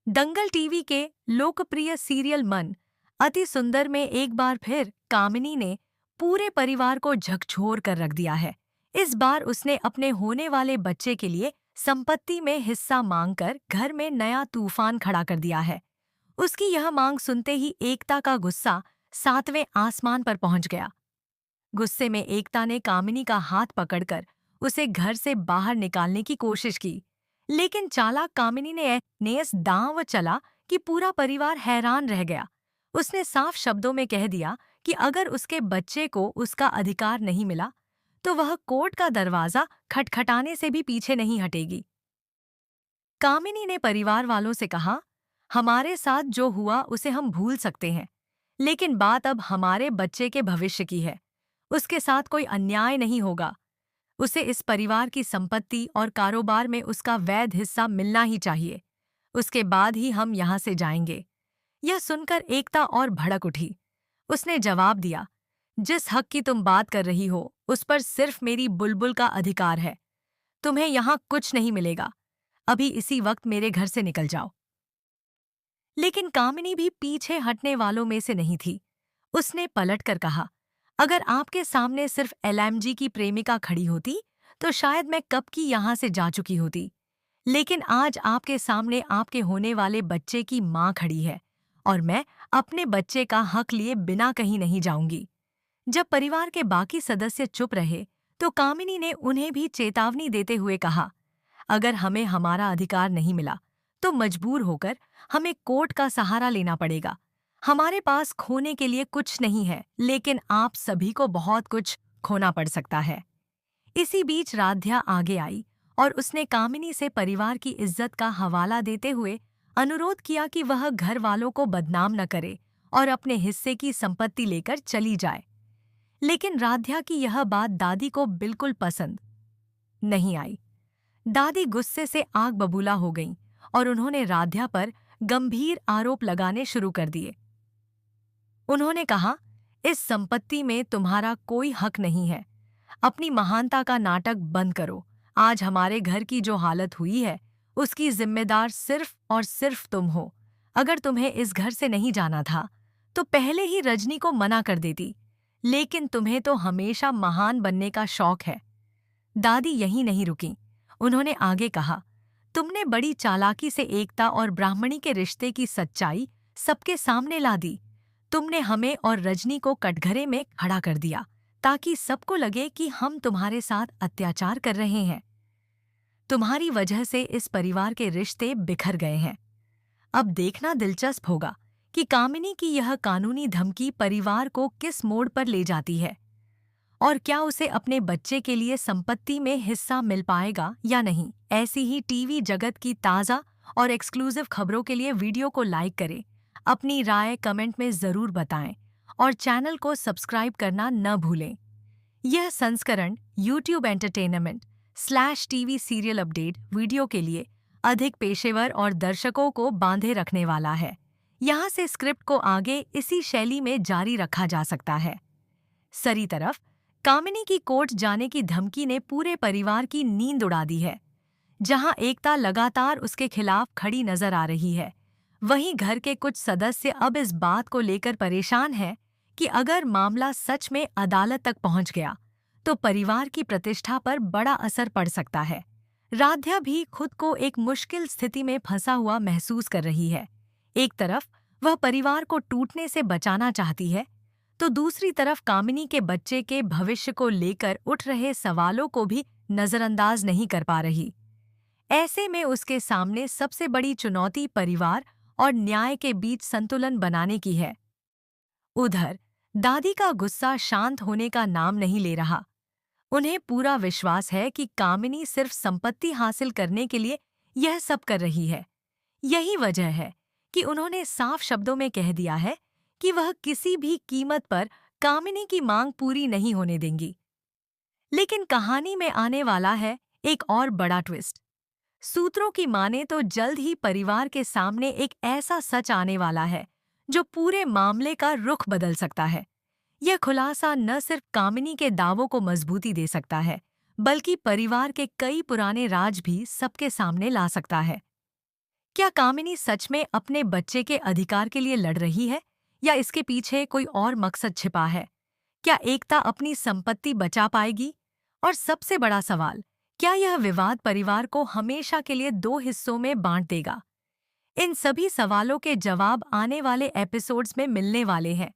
दंगल TV के लोकप्रिय serial मन अति सुंदर में एक बार फिर कामिनी ने पूरे परिवार को झकझोर कर रख दिया है। इस बार उसने अपने होने वाले बच्चे के लिए संपत्ति में हिस्सा मांगकर घर में नया तूफान खड़ा कर दिया है। उसकी यह मांग सुनते ही एकता का गुस्सा सातवें आसमान पर पहुंच गया। गुस्से में एकता ने कामिनी का हाथ पकड़कर उसे घर से बाहर निकालने की कोशिश की, लेकिन चालाक कामिनी ने इस दांव चला कि पूरा परिवार हैरान रह गया। उसने साफ शब्दों में कह दिया कि अगर उसके बच्चे को उसका अधिकार नहीं मिला, तो वह कोर्ट का दरवाजा खटखटाने से भी पीछे नहीं हटेगी। कामिनी ने परिवार वालों से कहा, हमारे साथ जो हुआ उसे हम भूल सकते हैं, लेकिन बात अब हमारे बच्चे के भविष्य की है। उसके साथ कोई अन्याय नहीं होगा। उसे इस परिवार की संपत्ति और कारोबार में उसका वैध हिस्सा मिलना ही चाहिए। उसके बाद ही हम यहाँ से जाएंगे। यह सुनकर एकता और भड़क उठी। उसने जवाब दिया, जिस हक की तुम बात कर रही हो उस पर सिर्फ मेरी बुलबुल का अधिकार है। तुम्हें यहाँ कुछ नहीं मिलेगा। अभी इसी वक्त मेरे घर से निकल जाओ। लेकिन कामिनी भी पीछे हटने वालों में से नहीं थी। उसने पलटकर कहा, अगर आपके सामने सिर्फ एलएमजी की प्रेमिका खड़ी होती तो शायद मैं कब की यहाँ से जा चुकी होती। लेकिन आज आपके सामने आपके होने वाले बच्चे की माँ खड़ी है और मैं अपने बच्चे का हक लिए बिना कहीं नहीं जाऊंगी। जब परिवार के बाकी सदस्य चुप रहे तो कामिनी ने उन्हें भी चेतावनी देते हुए कहा, अगर हमें हमारा अधिकार नहीं मिला तो मजबूर होकर हमें कोर्ट का सहारा लेना पड़ेगा। हमारे पास खोने के लिए कुछ नहीं है, लेकिन आप सभी को बहुत कुछ खोना पड़ सकता है। इसी बीच राध्या आगे आई और उसने कामिनी से परिवार की इज्जत का हवाला देते हुए अनुरोध किया कि वह घर वालों को बदनाम न करे और अपने हिस्से की संपत्ति लेकर चली जाए। लेकिन राध्या की यह बात दादी को बिल्कुल पसंद नहीं आई। दादी गुस्से से आग बबूला हो गईं और उन्होंने राध्या पर गंभीर आरोप लगाने शुरू कर दिए। उन्होंने कहा, इस संपत्ति में तुम्हारा कोई हक नहीं है। अपनी महानता का नाटक बंद करो। आज हमारे घर की जो हालत हुई है उसकी जिम्मेदार सिर्फ और सिर्फ तुम हो। अगर तुम्हें इस घर से नहीं जाना था तो पहले ही रजनी को मना कर देती, लेकिन तुम्हें तो हमेशा महान बनने का शौक है। दादी यहीं नहीं रुकीं। उन्होंने आगे कहा, तुमने बड़ी चालाकी से एकता और ब्राह्मणी के रिश्ते की सच्चाई सबके सामने ला दी। तुमने हमें और रजनी को कटघरे में खड़ा कर दिया ताकि सबको लगे कि हम तुम्हारे साथ अत्याचार कर रहे हैं। तुम्हारी वजह से इस परिवार के रिश्ते बिखर गए हैं। अब देखना दिलचस्प होगा कि कामिनी की यह कानूनी धमकी परिवार को किस मोड़ पर ले जाती है और क्या उसे अपने बच्चे के लिए संपत्ति में हिस्सा मिल पाएगा या नहीं। ऐसी ही टीवी जगत की ताज़ा और एक्सक्लूसिव खबरों के लिए वीडियो को लाइक करें, अपनी राय कमेंट में ज़रूर बताएं और चैनल को सब्सक्राइब करना न भूलें। यह संस्करण YouTube एंटरटेनमेंट/टीवी सीरियल अपडेट वीडियो के लिए अधिक पेशेवर और दर्शकों को बांधे रखने वाला है। यहाँ से स्क्रिप्ट को आगे इसी शैली में जारी रखा जा सकता है। सरी तरफ कामिनी की कोर्ट जाने की धमकी ने पूरे परिवार की नींद उड़ा दी है। जहां एकता लगातार उसके खिलाफ खड़ी नजर आ रही है, वहीं घर के कुछ सदस्य अब इस बात को लेकर परेशान हैं कि अगर मामला सच में अदालत तक पहुंच गया तो परिवार की प्रतिष्ठा पर बड़ा असर पड़ सकता है। राध्या भी खुद को एक मुश्किल स्थिति में फंसा हुआ महसूस कर रही है। एक तरफ वह परिवार को टूटने से बचाना चाहती है, तो दूसरी तरफ कामिनी के बच्चे के भविष्य को लेकर उठ रहे सवालों को भी नजरअंदाज नहीं कर पा रही। ऐसे में उसके सामने सबसे बड़ी चुनौती परिवार और न्याय के बीच संतुलन बनाने की है। उधर दादी का गुस्सा शांत होने का नाम नहीं ले रहा। उन्हें पूरा विश्वास है कि कामिनी सिर्फ संपत्ति हासिल करने के लिए यह सब कर रही है। यही वजह है कि उन्होंने साफ शब्दों में कह दिया है कि वह किसी भी कीमत पर कामिनी की मांग पूरी नहीं होने देंगी। लेकिन कहानी में आने वाला है एक और बड़ा ट्विस्ट। सूत्रों की माने तो जल्द ही परिवार के सामने एक ऐसा सच आने वाला है जो पूरे मामले का रुख बदल सकता है। यह खुलासा न सिर्फ कामिनी के दावों को मजबूती दे सकता है, बल्कि परिवार के कई पुराने राज भी सबके सामने ला सकता है। क्या कामिनी सच में अपने बच्चे के अधिकार के लिए लड़ रही है या इसके पीछे कोई और मकसद छिपा है? क्या एकता अपनी संपत्ति बचा पाएगी? और सबसे बड़ा सवाल, क्या यह विवाद परिवार को हमेशा के लिए दो हिस्सों में बांट देगा? इन सभी सवालों के जवाब आने वाले एपिसोड्स में मिलने वाले हैं,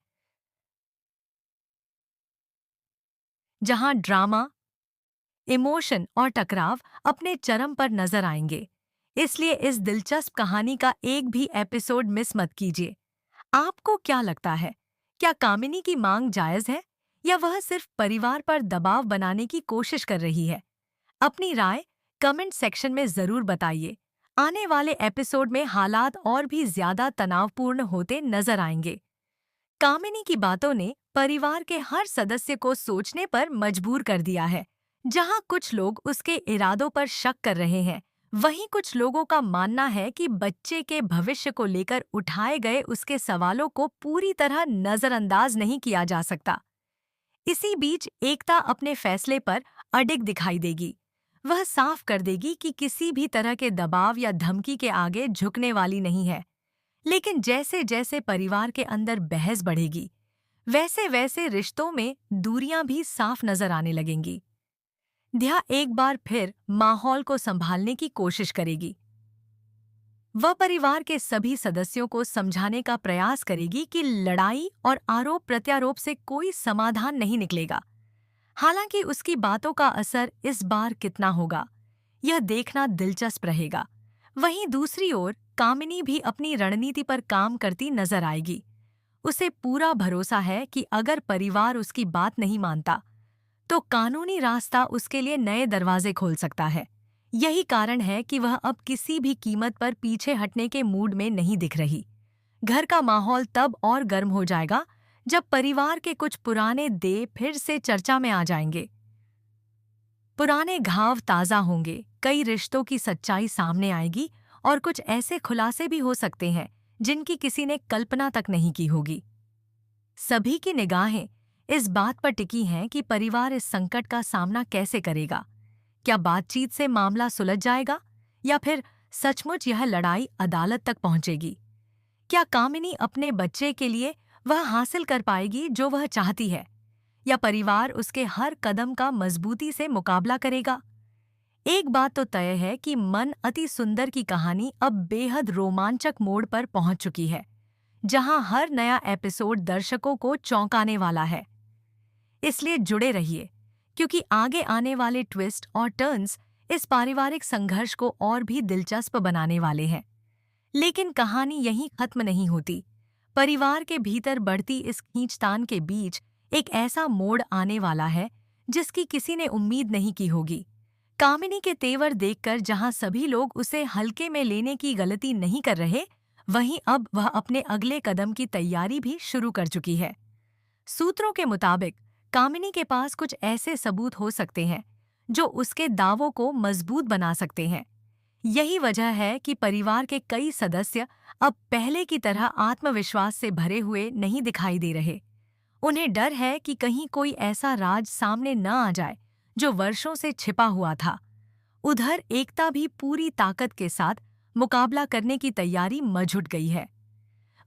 जहां ड्रामा, इमोशन और टकराव अपने चरम पर नजर आएंगे। इसलिए इस दिलचस्प कहानी का एक भी एपिसोड मिस मत कीजिए। आपको क्या लगता है? क्या कामिनी की मांग जायज है या वह सिर्फ परिवार पर दबाव बनाने की कोशिश कर रही है? अपनी राय कमेंट सेक्शन में जरूर बताइए। आने वाले एपिसोड में हालात और भी ज्यादा तनावपूर्ण होते नजर आएंगे। कामिनी की बातों ने परिवार के हर सदस्य को सोचने पर मजबूर कर दिया है। जहां कुछ लोग उसके इरादों पर शक कर रहे हैं, वहीं कुछ लोगों का मानना है कि बच्चे के भविष्य को लेकर उठाए गए उसके सवालों को पूरी तरह नजरअंदाज नहीं किया जा सकता। इसी बीच एकता अपने फैसले पर अडिग दिखाई देगी। वह साफ कर देगी कि किसी भी तरह के दबाव या धमकी के आगे झुकने वाली नहीं है। लेकिन जैसे जैसे परिवार के अंदर बहस बढ़ेगी, वैसे वैसे रिश्तों में दूरियां भी साफ नजर आने लगेंगी। ध्या एक बार फिर माहौल को संभालने की कोशिश करेगी। वह परिवार के सभी सदस्यों को समझाने का प्रयास करेगी कि लड़ाई और आरोप प्रत्यारोप से कोई समाधान नहीं निकलेगा। हालांकि उसकी बातों का असर इस बार कितना होगा, यह देखना दिलचस्प रहेगा। वहीं दूसरी ओर कामिनी भी अपनी रणनीति पर काम करती नजर आएगी। उसे पूरा भरोसा है कि अगर परिवार उसकी बात नहीं मानता, तो कानूनी रास्ता उसके लिए नए दरवाजे खोल सकता है। यही कारण है कि वह अब किसी भी कीमत पर पीछे हटने के मूड में नहीं दिख रही। घर का माहौल तब और गर्म हो जाएगा जब परिवार के कुछ पुराने देय फिर से चर्चा में आ जाएंगे। पुराने घाव ताज़ा होंगे, कई रिश्तों की सच्चाई सामने आएगी और कुछ ऐसे खुलासे भी हो सकते हैं जिनकी किसी ने कल्पना तक नहीं की होगी। सभी की निगाहें इस बात पर टिकी हैं कि परिवार इस संकट का सामना कैसे करेगा। क्या बातचीत से मामला सुलझ जाएगा या फिर सचमुच यह लड़ाई अदालत तक पहुंचेगी? क्या कामिनी अपने बच्चे के लिए वह हासिल कर पाएगी जो वह चाहती है, या परिवार उसके हर कदम का मजबूती से मुकाबला करेगा? एक बात तो तय है कि मन अति सुंदर की कहानी अब बेहद रोमांचक मोड़ पर पहुंच चुकी है, जहां हर नया एपिसोड दर्शकों को चौंकाने वाला है। इसलिए जुड़े रहिए, क्योंकि आगे आने वाले ट्विस्ट और टर्न्स इस पारिवारिक संघर्ष को और भी दिलचस्प बनाने वाले हैं। लेकिन कहानी यहीं खत्म नहीं होती। परिवार के भीतर बढ़ती इस खींचतान के बीच एक ऐसा मोड़ आने वाला है जिसकी किसी ने उम्मीद नहीं की होगी। कामिनी के तेवर देखकर जहां सभी लोग उसे हल्के में लेने की गलती नहीं कर रहे, वहीं अब वह अपने अगले कदम की तैयारी भी शुरू कर चुकी है। सूत्रों के मुताबिक कामिनी के पास कुछ ऐसे सबूत हो सकते हैं जो उसके दावों को मजबूत बना सकते हैं। यही वजह है कि परिवार के कई सदस्य अब पहले की तरह आत्मविश्वास से भरे हुए नहीं दिखाई दे रहे। उन्हें डर है कि कहीं कोई ऐसा राज सामने न आ जाए जो वर्षों से छिपा हुआ था। उधर एकता भी पूरी ताकत के साथ मुकाबला करने की तैयारी मझुट गई है।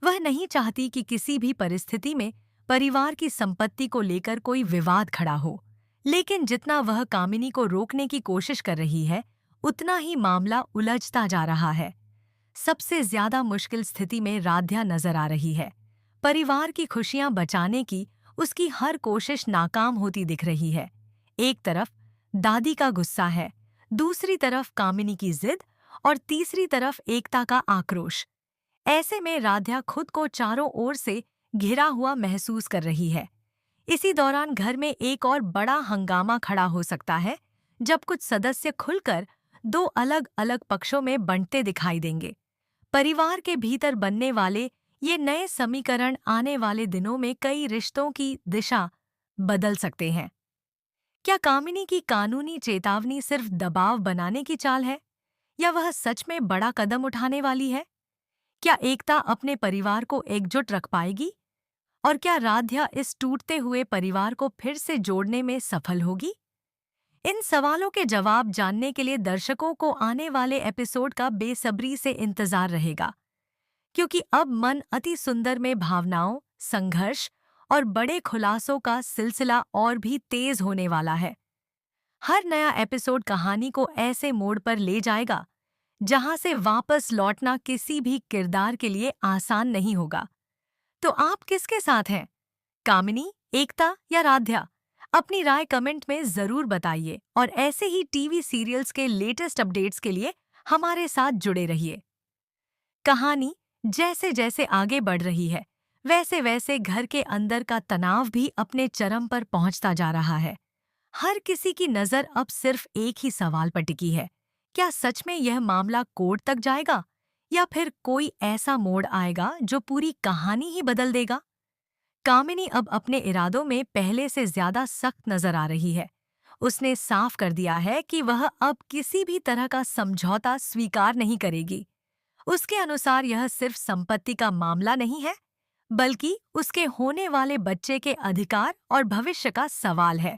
वह नहीं चाहती कि किसी भी परिस्थिति में परिवार की संपत्ति को लेकर कोई विवाद खड़ा हो। लेकिन जितना वह कामिनी को रोकने की कोशिश कर रही है, उतना ही मामला उलझता जा रहा है। सबसे ज्यादा मुश्किल स्थिति में राध्या नजर आ रही है। परिवार की खुशियां बचाने की उसकी हर कोशिश नाकाम होती दिख रही है। एक तरफ दादी का गुस्सा है, दूसरी तरफ कामिनी की जिद और तीसरी तरफ एकता का आक्रोश। ऐसे में राध्या खुद को चारों ओर से घिरा हुआ महसूस कर रही है। इसी दौरान घर में एक और बड़ा हंगामा खड़ा हो सकता है, जब कुछ सदस्य खुलकर दो अलग अलग पक्षों में बंटते दिखाई देंगे। परिवार के भीतर बनने वाले ये नए समीकरण आने वाले दिनों में कई रिश्तों की दिशा बदल सकते हैं। क्या कामिनी की कानूनी चेतावनी सिर्फ दबाव बनाने की चाल है, या वह सच में बड़ा कदम उठाने वाली है? क्या एकता अपने परिवार को एकजुट रख पाएगी, और क्या राध्या इस टूटते हुए परिवार को फिर से जोड़ने में सफल होगी? इन सवालों के जवाब जानने के लिए दर्शकों को आने वाले एपिसोड का बेसब्री से इंतजार रहेगा, क्योंकि अब मन अति सुंदर में भावनाओं, संघर्ष और बड़े खुलासों का सिलसिला और भी तेज होने वाला है। हर नया एपिसोड कहानी को ऐसे मोड़ पर ले जाएगा जहां से वापस लौटना किसी भी किरदार के लिए आसान नहीं होगा। तो आप किसके साथ हैं? कामिनी, एकता या राध्या? अपनी राय कमेंट में जरूर बताइए और ऐसे ही टीवी सीरियल्स के लेटेस्ट अपडेट्स के लिए हमारे साथ जुड़े रहिए। कहानी जैसे जैसे आगे बढ़ रही है, वैसे वैसे घर के अंदर का तनाव भी अपने चरम पर पहुंचता जा रहा है। हर किसी की नजर अब सिर्फ एक ही सवाल पर टिकी है, क्या सच में यह मामला कोर्ट तक जाएगा या फिर कोई ऐसा मोड़ आएगा जो पूरी कहानी ही बदल देगा? कामिनी अब अपने इरादों में पहले से ज्यादा सख्त नजर आ रही है। उसने साफ कर दिया है कि वह अब किसी भी तरह का समझौता स्वीकार नहीं करेगी। उसके अनुसार यह सिर्फ संपत्ति का मामला नहीं है, बल्कि उसके होने वाले बच्चे के अधिकार और भविष्य का सवाल है।